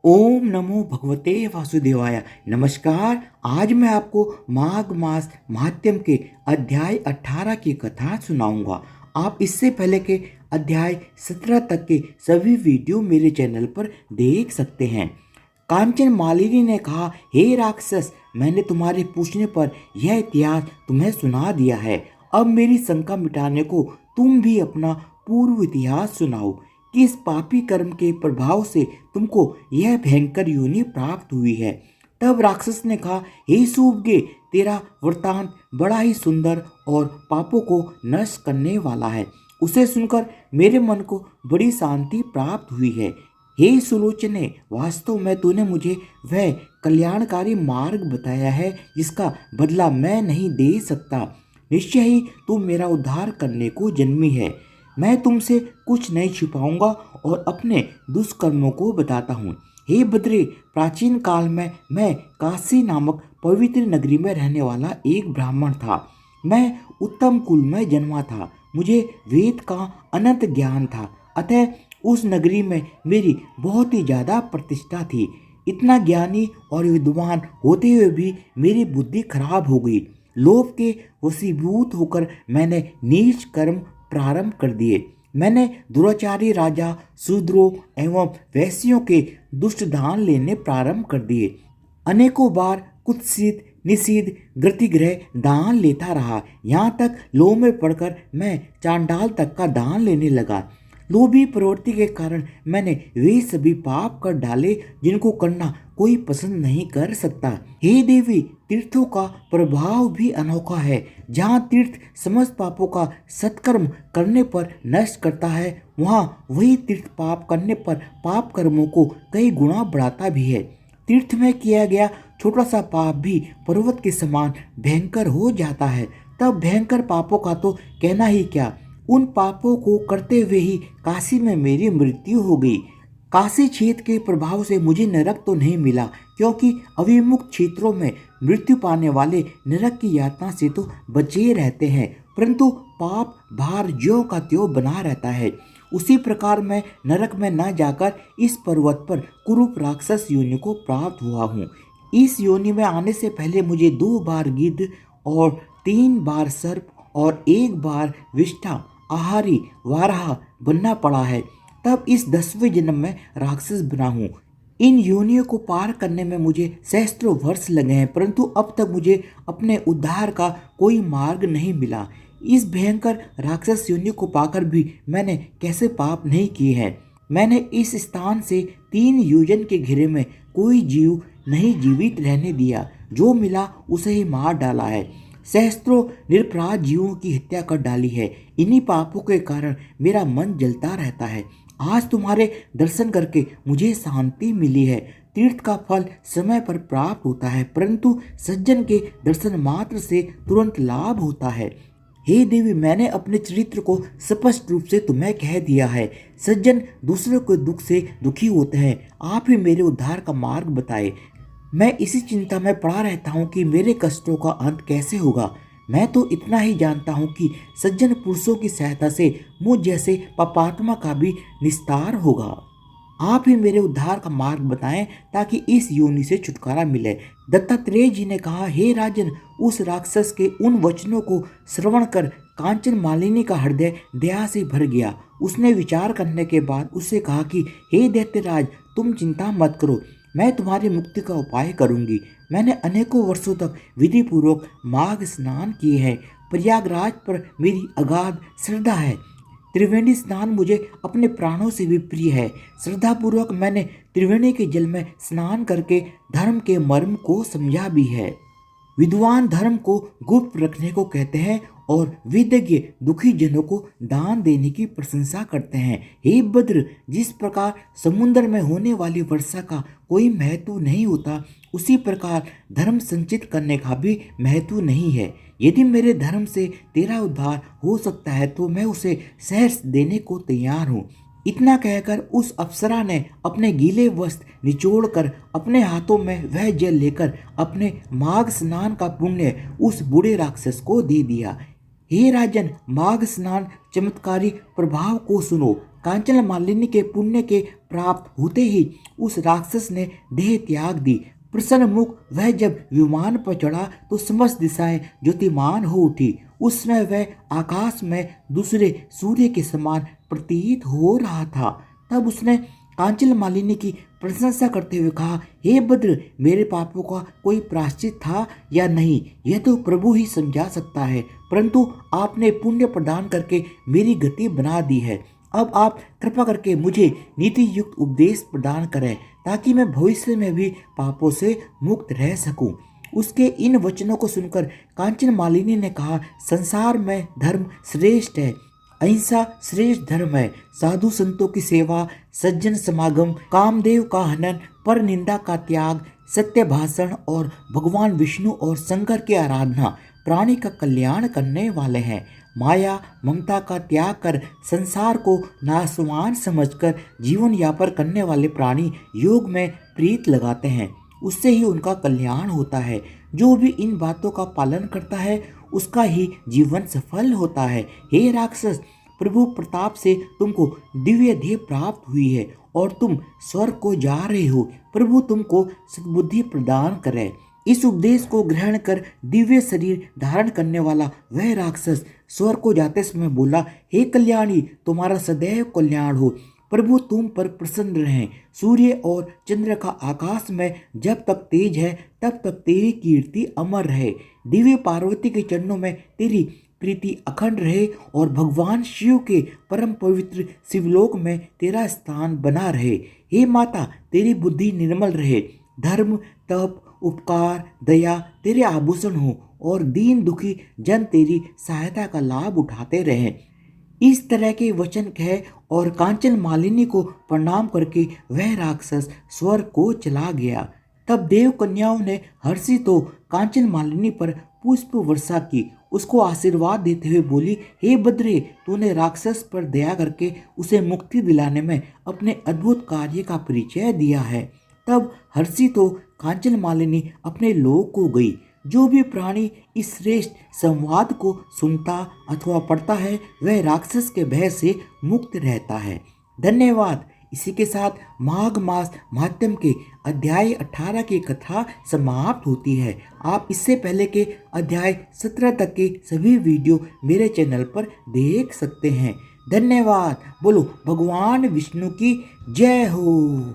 ओम नमो भगवते वासुदेवाय। नमस्कार। आज मैं आपको माघ मास महात्म्य के अध्याय 18 की कथा सुनाऊंगा। आप इससे पहले के अध्याय 17 तक के सभी वीडियो मेरे चैनल पर देख सकते हैं। कांचन मालिनी ने कहा, हे राक्षस, मैंने तुम्हारे पूछने पर यह इतिहास तुम्हें सुना दिया है। अब मेरी शंका मिटाने को तुम भी अपना पूर्व इतिहास सुनाओ। किस पापी कर्म के प्रभाव से तुमको यह भयंकर योनि प्राप्त हुई है। तब राक्षस ने कहा, हे सूबगे, तेरा वृतांत बड़ा ही सुंदर और पापों को नष्ट करने वाला है। उसे सुनकर मेरे मन को बड़ी शांति प्राप्त हुई है। हे सुलोचने, वास्तव में तूने मुझे वह कल्याणकारी मार्ग बताया है जिसका बदला मैं नहीं दे सकता। निश्चय ही तू मेरा उद्धार करने को जन्मी है। मैं तुमसे कुछ नहीं छिपाऊंगा और अपने दुष्कर्मों को बताता हूँ। हे बद्री, प्राचीन काल में मैं काशी नामक पवित्र नगरी में रहने वाला एक ब्राह्मण था। मैं उत्तम कुल में जन्मा था। मुझे वेद का अनंत ज्ञान था, अतः उस नगरी में मेरी बहुत ही ज़्यादा प्रतिष्ठा थी। इतना ज्ञानी और विद्वान होते हुए भी मेरी बुद्धि खराब हो गई। लोभ के वशीभूत होकर मैंने नीच कर्म प्रारंभ कर दिए। मैंने दुराचारी राजा, शूद्रों एवं वैश्यों के दुष्ट दान लेने प्रारंभ कर दिए। अनेकों बार कुत्सित निषिद्ध गृतिग्रह दान लेता रहा। यहाँ तक लोभ में पड़कर मैं चांडाल तक का दान लेने लगा। लोभी प्रवृत्ति के कारण मैंने वे सभी पाप कर डाले जिनको करना कोई पसंद नहीं कर सकता। हे देवी, तीर्थों का प्रभाव भी अनोखा है। जहाँ तीर्थ समस्त पापों का सत्कर्म करने पर नष्ट करता है, वहाँ वही तीर्थ पाप करने पर पाप कर्मों को कई गुना बढ़ाता भी है। तीर्थ में किया गया छोटा सा पाप भी पर्वत के समान भयंकर हो जाता है। तब भयंकर पापों का तो कहना ही क्या। उन पापों को करते हुए ही काशी में मेरी मृत्यु हो गई। काशी क्षेत्र के प्रभाव से मुझे नरक तो नहीं मिला, क्योंकि अविमुक्त क्षेत्रों में मृत्यु पाने वाले नरक की यातना से तो बचे रहते हैं, परंतु पाप भार ज्यों का त्यों बना रहता है। उसी प्रकार मैं नरक में न जाकर इस पर्वत पर कुरूप राक्षस योनि को प्राप्त हुआ हूँ। इस योनि में आने से पहले मुझे 2 बार गिद्ध और 3 बार सर्प और 1 बार विष्ठा, आहारी, वाराह बनना पड़ा है। तब इस 10वें जन्म में राक्षस बना हूँ। इन योनियों को पार करने में मुझे सहस्त्रों वर्ष लगे हैं, परंतु अब तक मुझे अपने उद्धार का कोई मार्ग नहीं मिला। इस भयंकर राक्षस योनि को पाकर भी मैंने कैसे पाप नहीं किए हैं। मैंने इस स्थान से 3 योजन के घेरे में कोई जीव नहीं जीवित रहने दिया। जो मिला उसे ही मार डाला है। सहस्त्रों निरपराध जीवों की हत्या कर डाली है। इन्हीं पापों के कारण मेरा मन जलता रहता है। आज तुम्हारे दर्शन करके मुझे शांति मिली है। तीर्थ का फल समय पर प्राप्त होता है, परंतु सज्जन के दर्शन मात्र से तुरंत लाभ होता है। हे देवी, मैंने अपने चरित्र को स्पष्ट रूप से तुम्हें कह दिया है। सज्जन दूसरों के दुख से दुखी होते हैं। आप ही मेरे उद्धार का मार्ग बताए। मैं इसी चिंता में पड़ा रहता हूँ कि मेरे कष्टों का अंत कैसे होगा। मैं तो इतना ही जानता हूँ कि सज्जन पुरुषों की सहायता से मुझ जैसे पापात्मा का भी निस्तार होगा। आप ही मेरे उद्धार का मार्ग बताएं ताकि इस योनि से छुटकारा मिले। दत्तात्रेय जी ने कहा, हे राजन, उस राक्षस के उन वचनों को श्रवण कर कांचन मालिनी का हृदय दया से भर गया। उसने विचार करने के बाद उससे कहा कि हे दैत्यराज, तुम चिंता मत करो, मैं तुम्हारी मुक्ति का उपाय करूंगी। मैंने अनेकों वर्षों तक विधि पूर्वक माघ स्नान किए हैं। प्रयागराज पर मेरी अगाध श्रद्धा है। त्रिवेणी स्नान मुझे अपने प्राणों से भी प्रिय है। श्रद्धा पूर्वक मैंने त्रिवेणी के जल में स्नान करके धर्म के मर्म को समझा भी है। विद्वान धर्म को गुप्त रखने को कहते हैं और विदज्ञ दुखी जनों को दान देने की प्रशंसा करते हैं। हे बद्र, जिस प्रकार समुद्र में होने वाली वर्षा का कोई महत्व नहीं होता, उसी प्रकार धर्म संचित करने का भी महत्व नहीं है। यदि मेरे धर्म से तेरा उद्धार हो सकता है तो मैं उसे सहर्ष देने को तैयार हूँ। इतना कहकर उस अप्सरा ने अपने गीले वस्त्र निचोड़कर अपने हाथों में वह जल लेकर अपने माघ स्नान का पुण्य उस बूढ़े राक्षस को दे दिया। हे राजन, माघ स्नान चमत्कारी प्रभाव को सुनो। कांचन मालिनी के पुण्य के प्राप्त होते ही उस राक्षस ने देह त्याग दी। प्रसन्न मुख वह जब विमान पर चढ़ा तो समस्त दिशाएं ज्योतिमान हो उठी। उस समय वह आकाश में दूसरे सूर्य के समान प्रतीत हो रहा था। तब उसने कांचन मालिनी की प्रशंसा करते हुए कहा, हे भद्र, मेरे पापों का कोई प्रायश्चित था या नहीं, यह तो प्रभु ही समझा सकता है, परंतु आपने पुण्य प्रदान करके मेरी गति बना दी है। अब आप कृपा करके मुझे नीति युक्त उपदेश प्रदान करें ताकि मैं भविष्य में भी पापों से मुक्त रह सकूं। उसके इन वचनों को सुनकर कांचन मालिनी ने कहा, संसार में धर्म श्रेष्ठ है, अहिंसा श्रेष्ठ धर्म है, साधु संतों की सेवा, सज्जन समागम, कामदेव का हनन, पर निंदा का त्याग, सत्य भाषण और भगवान विष्णु और शंकर की आराधना प्राणी का कल्याण करने वाले हैं। माया ममता का त्याग कर संसार को नासवान समझकर जीवन यापन करने वाले प्राणी योग में प्रीत लगाते हैं, उससे ही उनका कल्याण होता है। जो भी इन बातों का पालन करता है उसका ही जीवन सफल होता है। हे राक्षस, प्रभु प्रताप से तुमको दिव्य देह प्राप्त हुई है और तुम स्वर्ग को जा रहे हो। प्रभु तुमको सद्बुद्धि प्रदान करे। इस उपदेश को ग्रहण कर दिव्य शरीर धारण करने वाला वह राक्षस स्वर्ग को जाते समय बोला, हे कल्याणी, तुम्हारा सदैव कल्याण हो। प्रभु तुम पर प्रसन्न रहें। सूर्य और चंद्र का आकाश में जब तक तेज है तब तक तेरी कीर्ति अमर रहे। दिव्य पार्वती के चरणों में तेरी प्रीति अखंड रहे और भगवान शिव के परम पवित्र शिवलोक में तेरा स्थान बना रहे। हे माता, तेरी बुद्धि निर्मल रहे। धर्म, तप, उपकार, दया तेरे आभूषण हो और दीन दुखी जन तेरी सहायता का लाभ उठाते रहें। इस तरह के वचन कह और कांचन मालिनी को प्रणाम करके वह राक्षस स्वर्ग को चला गया। तब देव कन्याओं ने हर्षित हो कांचन मालिनी पर पुष्प वर्षा की, उसको आशीर्वाद देते हुए बोली, हे भद्रे, तूने राक्षस पर दया करके उसे मुक्ति दिलाने में अपने अद्भुत कार्य का परिचय दिया है। तब हर्षित हो कांचन मालिनी अपने लोक को गई। जो भी प्राणी इस श्रेष्ठ संवाद को सुनता अथवा पढ़ता है वह राक्षस के भय से मुक्त रहता है। धन्यवाद। इसी के साथ माघ मास महात्म्य के अध्याय 18 की कथा समाप्त होती है। आप इससे पहले के अध्याय 17 तक के सभी वीडियो मेरे चैनल पर देख सकते हैं। धन्यवाद। बोलो भगवान विष्णु की जय हो।